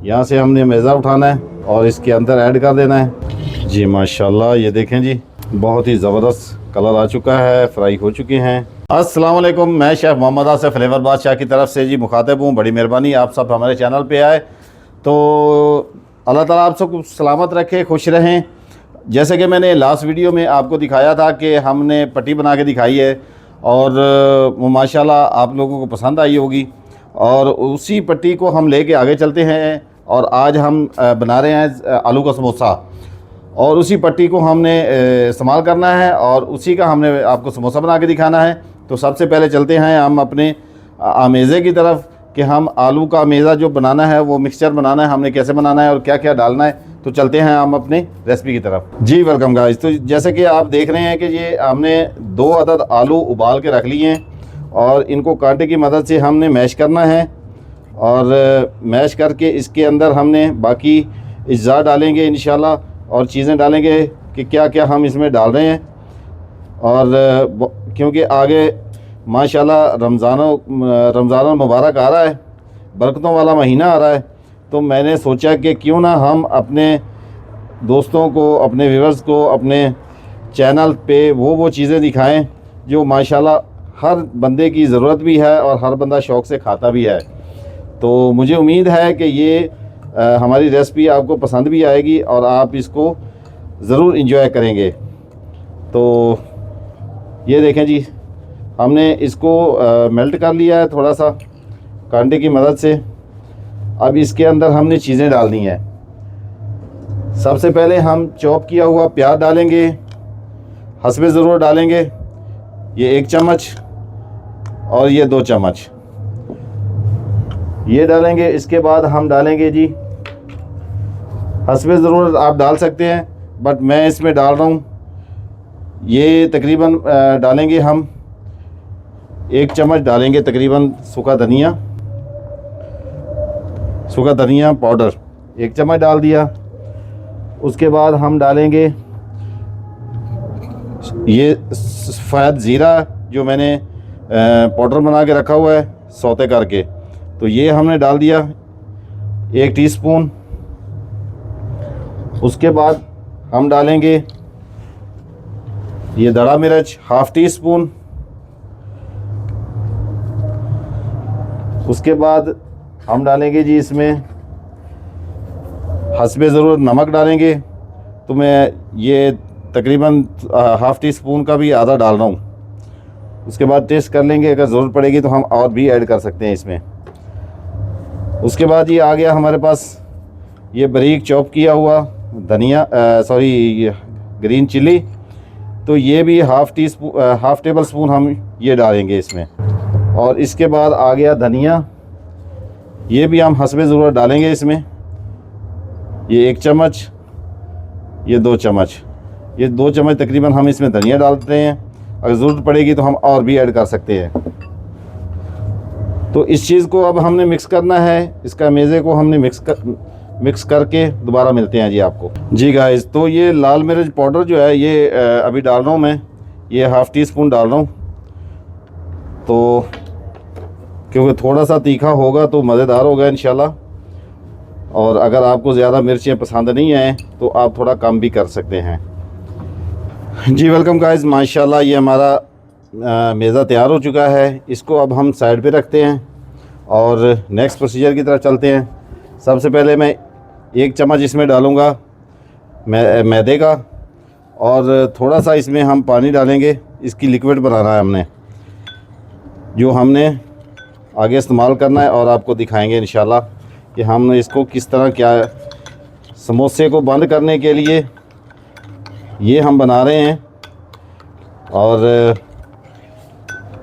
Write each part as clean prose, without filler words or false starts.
यहाँ से हमने मैदा उठाना है और इसके अंदर ऐड कर देना है जी। माशाल्लाह ये देखें जी, बहुत ही ज़बरदस्त कलर आ चुका है, फ्राई हो चुके हैं। अस्सलाम वालेकुम, मैं शेफ़ मोहम्मद आसिफ फ्लेवर बादशाह की तरफ से जी मुखातिब हूँ। बड़ी मेहरबानी आप सब हमारे चैनल पे आए तो अल्लाह ताला आप सबको सलामत रखे, खुश रहें। जैसे कि मैंने लास्ट वीडियो में आपको दिखाया था कि हमने पट्टी बना के दिखाई है और वो माशाल्लाह आप लोगों को पसंद आई होगी, और उसी पट्टी को हम लेके आगे चलते हैं। और आज हम बना रहे हैं आलू का समोसा, और उसी पट्टी को हमने इस्तेमाल करना है और उसी का हमने आपको समोसा बना के दिखाना है। तो सबसे पहले चलते हैं हम अपने आमेज़े की तरफ कि हम आलू का आमेज़ा जो बनाना है, वो मिक्सचर बनाना है, हमने कैसे बनाना है और क्या क्या डालना है। तो चलते हैं हम अपने रेसिपी की तरफ जी। Welcome guys. तो जैसे कि आप देख रहे हैं कि ये हमने 2 अदद आलू उबाल के रख लिए हैं और इनको कांटे की मदद से हमने मैश करना है। और मैश करके इसके अंदर हमने बाकी अज्जा डालेंगे इंशाल्लाह, और चीज़ें डालेंगे कि क्या क्या हम इसमें डाल रहे हैं। और क्योंकि आगे माशाल्लाह रमज़ान मुबारक आ रहा है, बरकतों वाला महीना आ रहा है, तो मैंने सोचा कि क्यों ना हम अपने दोस्तों को, अपने व्यूअर्स को अपने चैनल पे वो चीज़ें दिखाएं जो माशाल्लाह हर बंदे की ज़रूरत भी है और हर बंदा शौक़ से खाता भी है। तो मुझे उम्मीद है कि ये हमारी रेसिपी आपको पसंद भी आएगी और आप इसको ज़रूर इंजॉय करेंगे। तो ये देखें जी, हमने इसको मेल्ट कर लिया है थोड़ा सा कांटे की मदद से। अब इसके अंदर हमने चीज़ें डालनी है। सबसे पहले हम चॉप किया हुआ प्याज डालेंगे, हस्बे ज़रूरत डालेंगे, ये 1 चम्मच और ये 2 चम्मच ये डालेंगे। इसके बाद हम डालेंगे जी, हस्बे ज़रूरत आप डाल सकते हैं, बट मैं इसमें डाल रहा हूँ, ये तकरीबन डालेंगे हम 1 चम्मच डालेंगे तकरीबन सूखा धनिया पाउडर 1 चम्मच डाल दिया। उसके बाद हम डालेंगे ये सफ़ेद ज़ीरा जो मैंने पाउडर बना के रखा हुआ है सौते करके, तो ये हमने डाल दिया 1 टीस्पून। उसके बाद हम डालेंगे ये दड़ा मिर्च 1/2 टीस्पून। उसके बाद हम डालेंगे जी इसमें हस्बे ज़रूरत नमक डालेंगे, तो मैं ये तकरीबन 1/2 टीस्पून का भी आधा डाल रहा हूँ। उसके बाद टेस्ट कर लेंगे, अगर ज़रूरत पड़ेगी तो हम और भी ऐड कर सकते हैं इसमें। उसके बाद ये आ गया हमारे पास ये बारीक चॉप किया हुआ धनिया, ग्रीन चिली, तो ये भी 1/2 टेबल स्पून हम ये डालेंगे इसमें। और इसके बाद आ गया धनिया, ये भी हम हस्बे ज़रूरत डालेंगे इसमें, ये 1 चम्मच, ये 2 चम्मच, ये 2 चम्मच तकरीबन हम इसमें धनिया डालते हैं। अगर ज़रूरत पड़ेगी तो हम और भी ऐड कर सकते हैं। तो इस चीज़ को अब हमने मिक्स करना है, इसका मेज़े को हमने मिक्स करके दोबारा मिलते हैं जी आपको। जी गाइस, तो ये लाल मिर्च पाउडर जो है ये अभी डाल रहा हूँ मैं, ये 1/2 टीस्पून डाल रहा हूँ, तो क्योंकि थोड़ा सा तीखा होगा तो मज़ेदार होगा इंशाल्लाह। और अगर आपको ज़्यादा मिर्चें पसंद नहीं आए तो आप थोड़ा कम भी कर सकते हैं जी। वेलकम गाइस, माशाल्लाह ये हमारा मेज़ा तैयार हो चुका है। इसको अब हम साइड पे रखते हैं और नेक्स्ट प्रोसीजर की तरफ चलते हैं। सबसे पहले मैं 1 चम्मच इसमें डालूँगा मैदे का, और थोड़ा सा इसमें हम पानी डालेंगे। इसकी लिक्विड बनाना है हमने, जो हमने आगे इस्तेमाल करना है और आपको दिखाएंगे इंशाल्लाह कि हम इसको किस तरह, क्या समोसे को बंद करने के लिए ये हम बना रहे हैं। और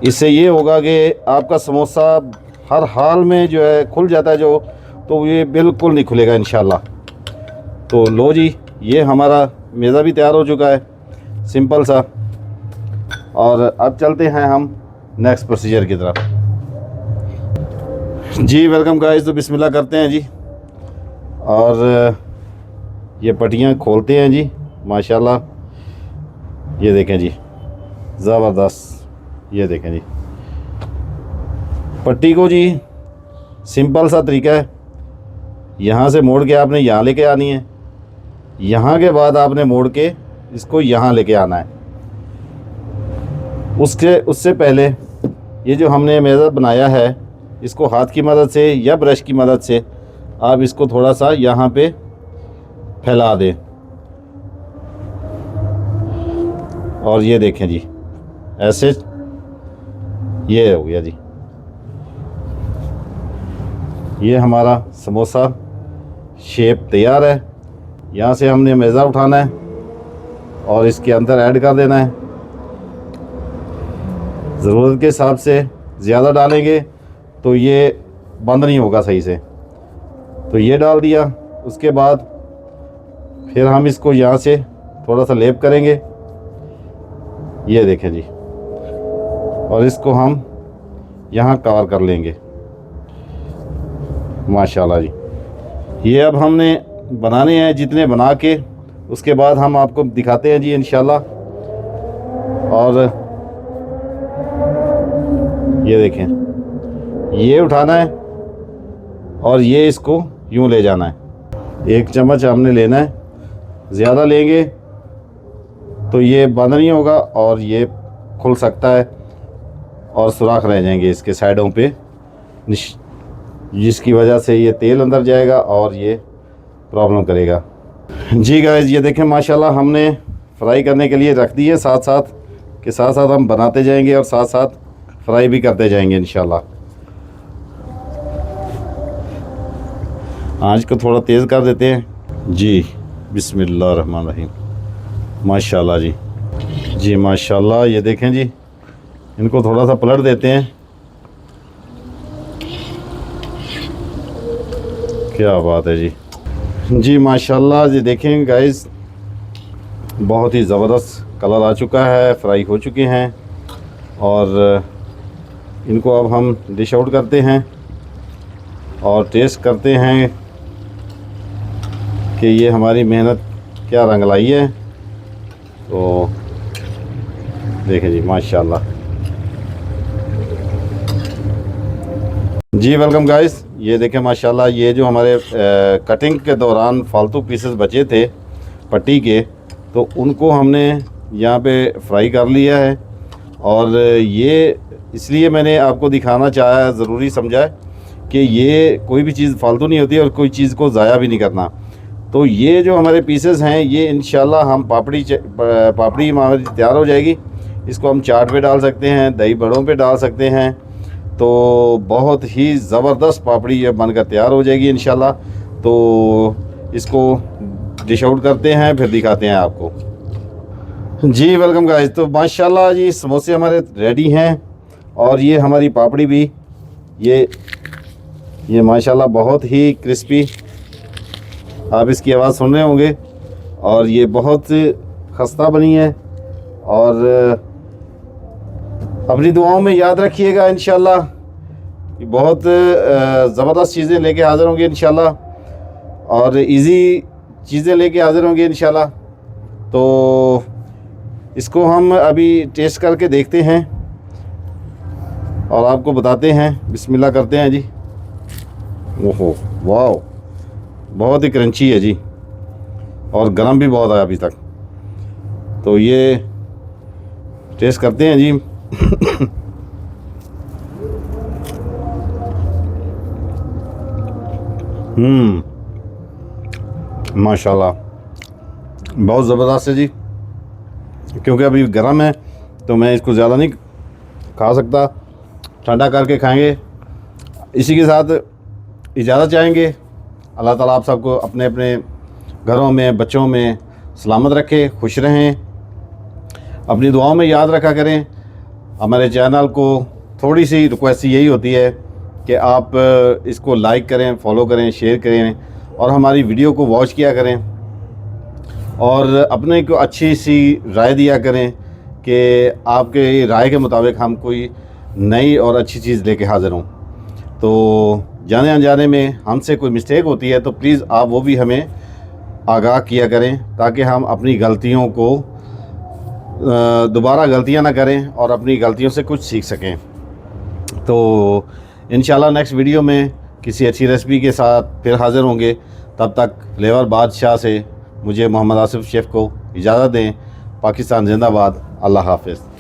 इससे ये होगा कि आपका समोसा हर हाल में जो है खुल जाता है, जो तो ये बिल्कुल नहीं खुलेगा इंशाल्लाह। तो लो जी, ये हमारा मेज़ा भी तैयार हो चुका है, सिंपल सा। और अब चलते हैं हम नेक्स्ट प्रोसीजर की तरफ जी। वेलकम गाइस, तो बिस्मिल्लाह करते हैं जी, और ये पट्टियाँ खोलते हैं जी। माशाल्लाह ये देखें जी, ज़बरदस्त। ये देखें जी, पट्टी को जी सिंपल सा तरीका है, यहाँ से मोड़ के आपने यहाँ लेके आनी है, यहाँ के बाद आपने मोड़ के इसको यहाँ लेके आना है। उससे पहले ये जो हमने मेज़र बनाया है, इसको हाथ की मदद से या ब्रश की मदद से आप इसको थोड़ा सा यहाँ पे फैला दें। और ये देखें जी, ऐसे ये हो गया जी, ये हमारा समोसा शेप तैयार है। यहाँ से हमने मेज़ा उठाना है और इसके अंदर ऐड कर देना है। ज़रूरत के हिसाब से ज़्यादा डालेंगे तो ये बंद नहीं होगा सही से। तो ये डाल दिया। उसके बाद फिर हम इसको यहाँ से थोड़ा सा लेप करेंगे, ये देखें जी, और इसको हम यहाँ कवर कर लेंगे माशाल्लाह जी। ये अब हमने बनाने हैं, जितने बना के उसके बाद हम आपको दिखाते हैं जी इंशाल्लाह। और ये देखें, ये उठाना है और ये इसको यूँ ले जाना है। 1 चम्मच हमने लेना है, ज़्यादा लेंगे तो ये बंद नहीं होगा और ये खुल सकता है और सुराख रह जाएंगे इसके साइडों पे, जिसकी वजह से ये तेल अंदर जाएगा और ये प्रॉब्लम करेगा जी। गाइस ये देखें माशाल्लाह हमने फ्राई करने के लिए रख दी है, साथ साथ हम बनाते जाएंगे और साथ साथ फ्राई भी करते जाएंगे इंशाल्लाह। आंच को थोड़ा तेज़ कर देते हैं जी। बिस्मिल्लाहिर्रहमानिर्रहीम। माशाल्लाह जी माशाल्लाह। ये देखें जी, इनको थोड़ा सा पलट देते हैं। क्या बात है जी माशाल्लाह। ये देखें गाइस, बहुत ही ज़बरदस्त कलर आ चुका है, फ्राई हो चुके हैं और इनको अब हम डिश आउट करते हैं और टेस्ट करते हैं कि ये हमारी मेहनत क्या रंग लाई है। तो देखें जी माशाल्लाह जी। Welcome guys. ये देखें माशाल्लाह, ये जो हमारे कटिंग के दौरान फालतू पीसेस बचे थे पट्टी के, तो उनको हमने यहाँ पे फ्राई कर लिया है। और ये इसलिए मैंने आपको दिखाना चाहा, ज़रूरी समझा कि ये कोई भी चीज़ फालतू नहीं होती और कोई चीज़ को ज़ाया भी नहीं करना। तो ये जो हमारे पीसेस हैं, ये इंशाल्लाह हम पापड़ी हमारी तैयार हो जाएगी। इसको हम चाट पे डाल सकते हैं, दही बड़ों पे डाल सकते हैं। तो बहुत ही ज़बरदस्त पापड़ी ये बनकर तैयार हो जाएगी इंशाल्लाह। तो इसको डिश आउट करते हैं, फिर दिखाते हैं आपको जी। Welcome guys. तो माशाल्लाह जी समोसे हमारे रेडी हैं और ये हमारी पापड़ी भी ये माशाल्लाह बहुत ही क्रिस्पी, आप इसकी आवाज़ सुन रहे होंगे। और ये बहुत खस्ता बनी है और अपनी दुआओं में याद रखिएगा इंशाल्लाह। बहुत ज़बरदस्त चीज़ें लेके हाज़िर होंगे इंशाल्लाह और इजी चीज़ें लेके हाज़िर होंगे इंशाल्लाह। तो इसको हम अभी टेस्ट करके देखते हैं और आपको बताते हैं। बिस्मिल्लाह करते हैं जी। ओहो वाह, बहुत ही क्रंची है जी और गर्म भी बहुत है अभी तक। तो ये टेस्ट करते हैं जी। माशाल्लाह बहुत ज़बरदस्त है जी। क्योंकि अभी गर्म है तो मैं इसको ज़्यादा नहीं खा सकता, ठंडा करके खाएंगे। इसी के साथ इजाज़त चाहेंगे। अल्लाह ताला आप सबको अपने अपने घरों में, बच्चों में सलामत रखे, खुश रहें, अपनी दुआओं में याद रखा करें। हमारे चैनल को थोड़ी सी रिक्वेस्ट यही होती है कि आप इसको लाइक करें, फॉलो करें, शेयर करें और हमारी वीडियो को वॉच किया करें और अपने को अच्छी सी राय दिया करें कि आपके राय के मुताबिक हम कोई नई और अच्छी चीज़ लेके हाज़िर हों। तो जाने अनजाने में हमसे कोई मिस्टेक होती है तो प्लीज़ आप वो भी हमें आगाह किया करें, ताकि हम अपनी गलतियों को दोबारा गलतियां ना करें और अपनी गलतियों से कुछ सीख सकें। तो इंशाल्लाह नेक्स्ट वीडियो में किसी अच्छी रेसिपी के साथ फिर हाज़िर होंगे। तब तक फ्लेवर बादशाह से मुझे मोहम्मद आसिफ शेफ़ को इजाज़त दें। पाकिस्तान जिंदाबाद। अल्लाह हाफ़िज़।